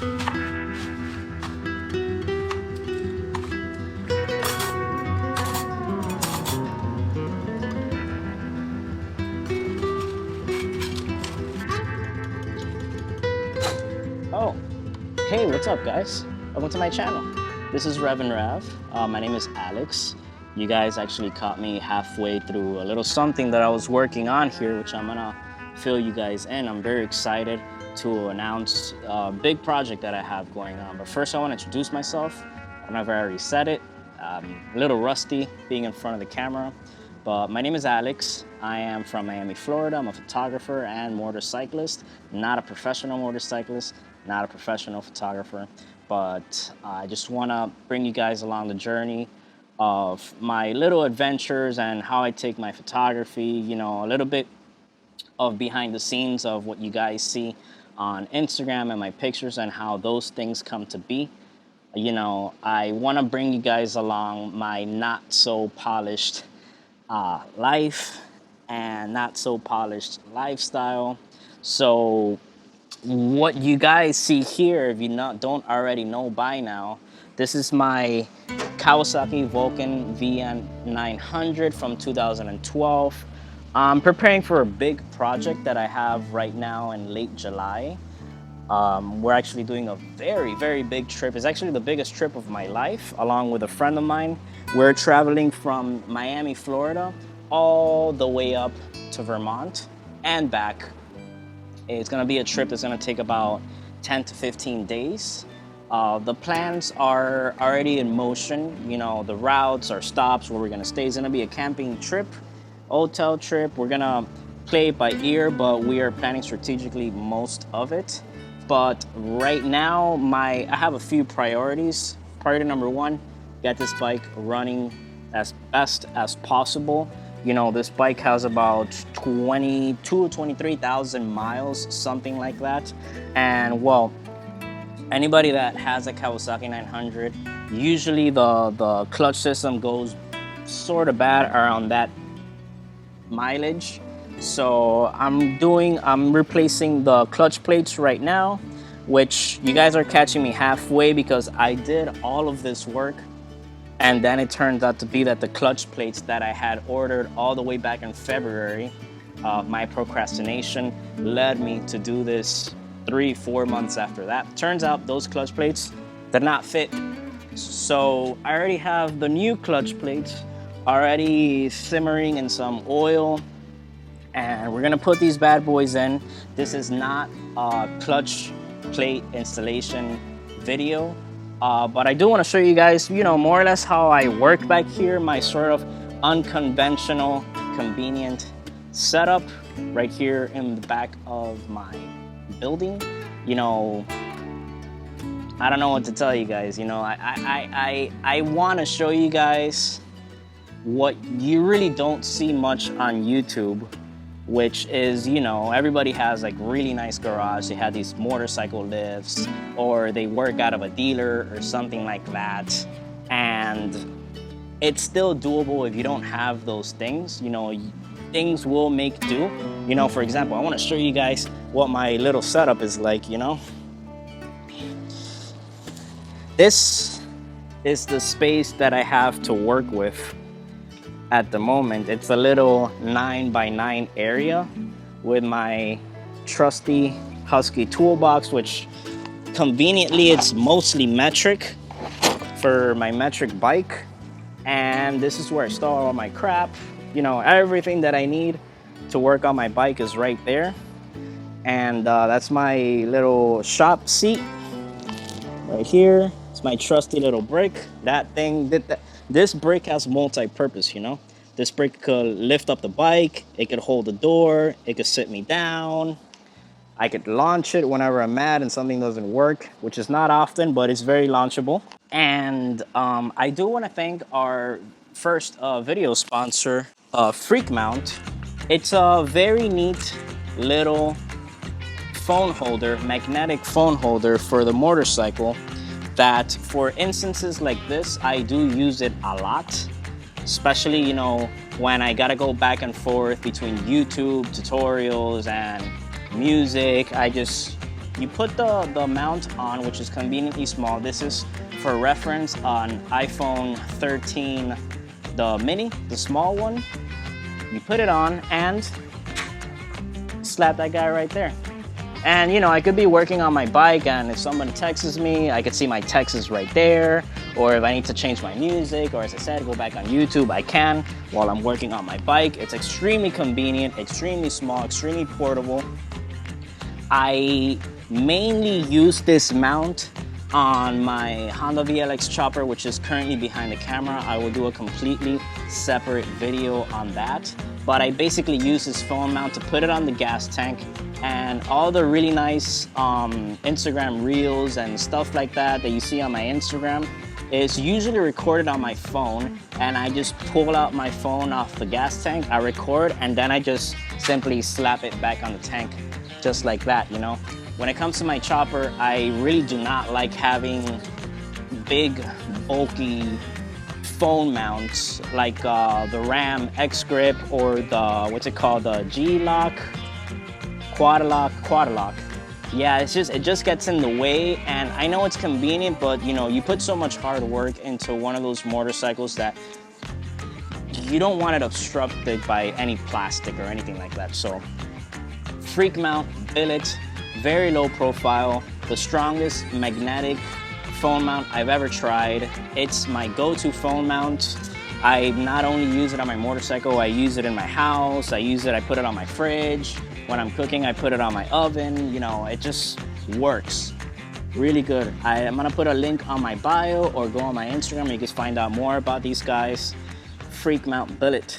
Oh, hey, what's up guys? Welcome to my channel. This is RevvinRav. My name is Alex. You guys actually caught me halfway through a little something that I was working on here, which I'm gonna fill you guys in. I'm very excited to announce a big project that I have going on. But first I wanna introduce myself. I don't know if I already said it. A little rusty being in front of the camera. But my name is Alex. I am from Miami, Florida. I'm a photographer and motorcyclist. Not a professional motorcyclist, not a professional photographer, but I just wanna bring you guys along the journey of my little adventures and how I take my photography, you know, a little bit of behind the scenes of what you guys see on Instagram and my pictures and how those things come to be. You know, I wanna bring you guys along my not so polished life and not so polished lifestyle. So what you guys see here, if you don't already know by now, this is my Kawasaki VN900 from 2012. I'm preparing for a big project that I have right now in late July. We're actually doing a very, very big trip. It's actually the biggest trip of my life, along with a friend of mine. We're traveling from Miami, Florida, all the way up to Vermont and back. It's gonna be a trip that's gonna take about 10 to 15 days. The plans are already in motion. You know, the routes, our stops, where we're gonna stay. It's gonna be a camping trip, hotel trip. We're gonna play it by ear, but we are planning strategically most of it. But right now, I have a few priorities. Priority number one, get this bike running as best as possible. You know, this bike has about 22, 23,000 miles, something like that. And well, anybody that has a Kawasaki 900, usually the clutch system goes sort of bad around that mileage. So I'm replacing the clutch plates right now, which you guys are catching me halfway because I did all of this work. And then it turns out to be that the clutch plates that I had ordered all the way back in February, my procrastination led me to do this 3-4 months after that. Turns out those clutch plates did not fit. So I already have the new clutch plates already simmering in some oil, and we're gonna put these bad boys in. This is not a clutch plate installation video. But I do want to show you guys, you know, more or less how I work back here, my sort of unconventional, convenient setup right here in the back of my building. You know, I don't know what to tell you guys. You know, I want to show you guys what you really don't see much on YouTube, which is, you know, everybody has like really nice garage. They have these motorcycle lifts, or they work out of a dealer or something like that. And it's still doable if you don't have those things. You know, things will make do. You know, for example, I want to show you guys what my little setup is like, you know. This is the space that I have to work with at the moment. It's a little 9x9 area with my trusty Husky toolbox, which conveniently it's mostly metric for my metric bike. And this is where I store all my crap. You know, everything that I need to work on my bike is right there. And that's my little shop seat right here. It's my trusty little brick. This brick has multi-purpose, you know. This brick could lift up the bike, it could hold the door, it could sit me down. I could launch it whenever I'm mad and something doesn't work, which is not often, but it's very launchable. And I do want to thank our first video sponsor, Freak Mount. It's a very neat little phone holder, magnetic phone holder for the motorcycle that for instances like this, I do use it a lot, especially, you know, when I gotta go back and forth between YouTube tutorials and music. I just You put the mount on, which is conveniently small. This is, for reference, on iPhone 13, the mini, the small one. You put it on and slap that guy right there. And you know, I could be working on my bike, and if somebody texts me, I could see my texts right there. Or if I need to change my music, or as I said, go back on YouTube, I can while I'm working on my bike. It's extremely convenient, extremely small, extremely portable. I mainly use this mount on my Honda VLX chopper, which is currently behind the camera. I will do a completely separate video on that. But I basically use this phone mount to put it on the gas tank, and all the really nice Instagram reels and stuff like that you see on my Instagram is usually recorded on my phone, and I just pull out my phone off the gas tank, I record, and then I just simply slap it back on the tank just like that, you know. When it comes to my chopper, I really do not like having big, bulky phone mounts like the Ram X Grip or the, what's it called, the G-Lock, Quad-Lock. Yeah, it just gets in the way, and I know it's convenient, but you know, you put so much hard work into one of those motorcycles that you don't want it obstructed by any plastic or anything like that. So, freak mount, billet, very low profile, the strongest magnetic phone mount I've ever tried. It's my go-to phone mount. I not only use it on my motorcycle, I use it in my house, I put it on my fridge. When I'm cooking, I put it on my oven. You know, it just works really good. I'm gonna put a link on my bio or go on my Instagram. You can find out more about these guys. Freak mount billet.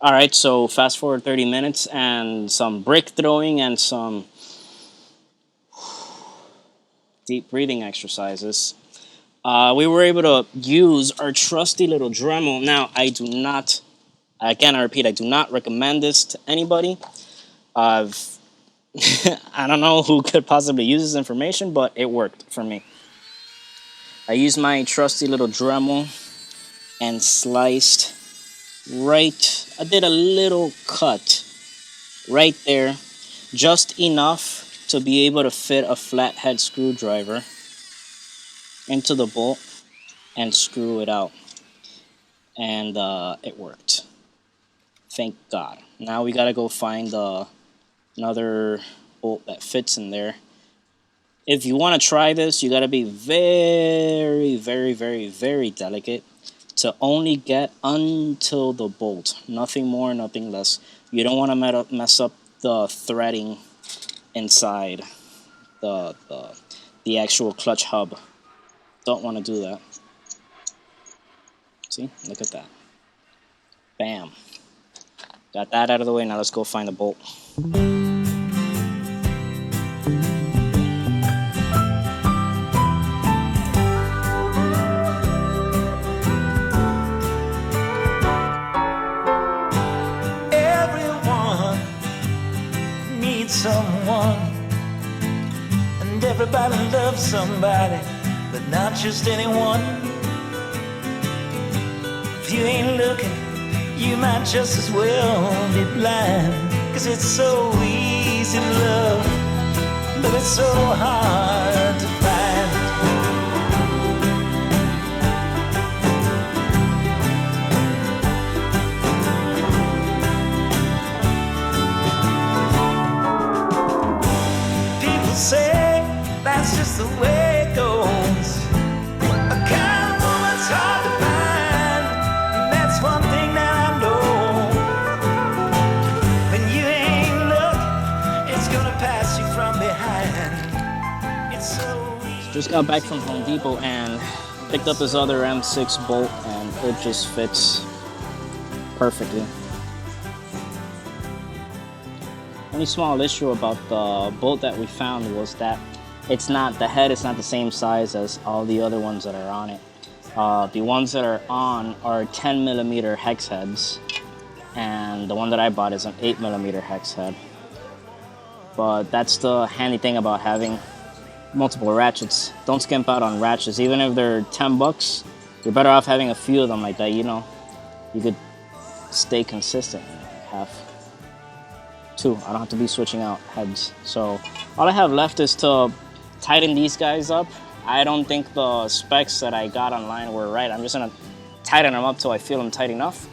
All right, so fast forward 30 minutes and some brick throwing and some deep breathing exercises. We were able to use our trusty little Dremel. Now, I repeat, I do not recommend this to anybody. I don't know who could possibly use this information, but it worked for me. I used my trusty little Dremel and sliced I did a little cut right there, just enough to be able to fit a flathead screwdriver into the bolt and screw it out. And it worked. Thank God. Now we gotta go find another bolt that fits in there. If you want to try this, you gotta be very, very, very, very delicate to only get until the bolt. Nothing more, nothing less. You don't want to mess up the threading inside the actual clutch hub. Don't want to do that. See? Look at that. Bam. Got that out of the way. Now let's go find the bolt. Someone, and everybody loves somebody, but not just anyone. If you ain't looking, you might just as well be blind, 'cause it's so easy to love, but it's so hard to find. Say that's just the way it goes. A kind Just got back from Home Depot and picked up this other M6 bolt, and it just fits perfectly. Only small issue about the bolt that we found was that the head is not the same size as all the other ones that are on it. The ones that are on are 10mm hex heads, and the one that I bought is an 8mm hex head. But that's the handy thing about having multiple ratchets. Don't skimp out on ratchets. Even if they're 10 bucks, you're better off having a few of them like that, you know. You could stay consistent and have two. I don't have to be switching out heads. So all I have left is to tighten these guys up. I don't think the specs that I got online were right. I'm just gonna tighten them up till I feel them tight enough,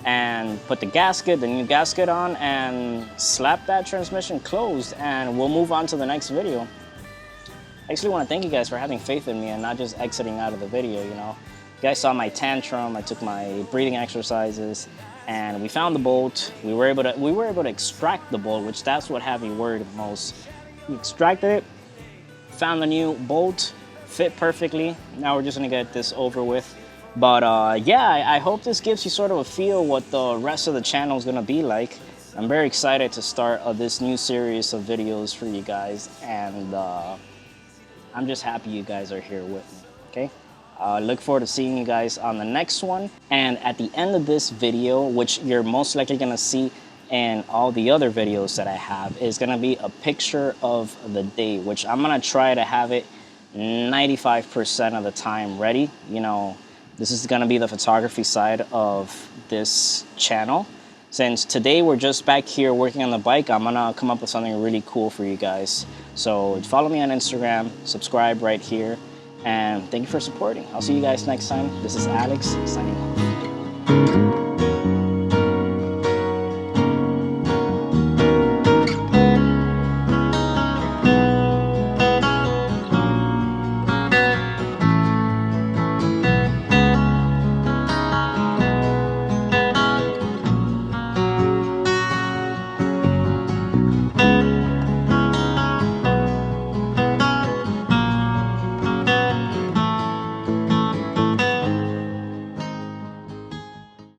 and put the new gasket on, and slap that transmission closed, and we'll move on to the next video. I actually want to thank you guys for having faith in me and not just exiting out of the video, you know. You guys saw my tantrum, I took my breathing exercises, and we found the bolt. We were able to extract the bolt, which that's what had me worried the most. We extracted it, found the new bolt, fit perfectly. Now we're just gonna get this over with. But yeah, I hope this gives you sort of a feel what the rest of the channel is gonna be like. I'm very excited to start this new series of videos for you guys, and I'm just happy you guys are here with me, okay? Look forward to seeing you guys on the next one. And at the end of this video, which you're most likely gonna see in all the other videos that I have, is gonna be a picture of the day, which I'm gonna try to have it 95% of the time ready. You know, this is gonna be the photography side of this channel. Since today we're just back here working on the bike, I'm gonna come up with something really cool for you guys. So follow me on Instagram, subscribe right here, and thank you for supporting. I'll see you guys next time. This is Alex, signing off.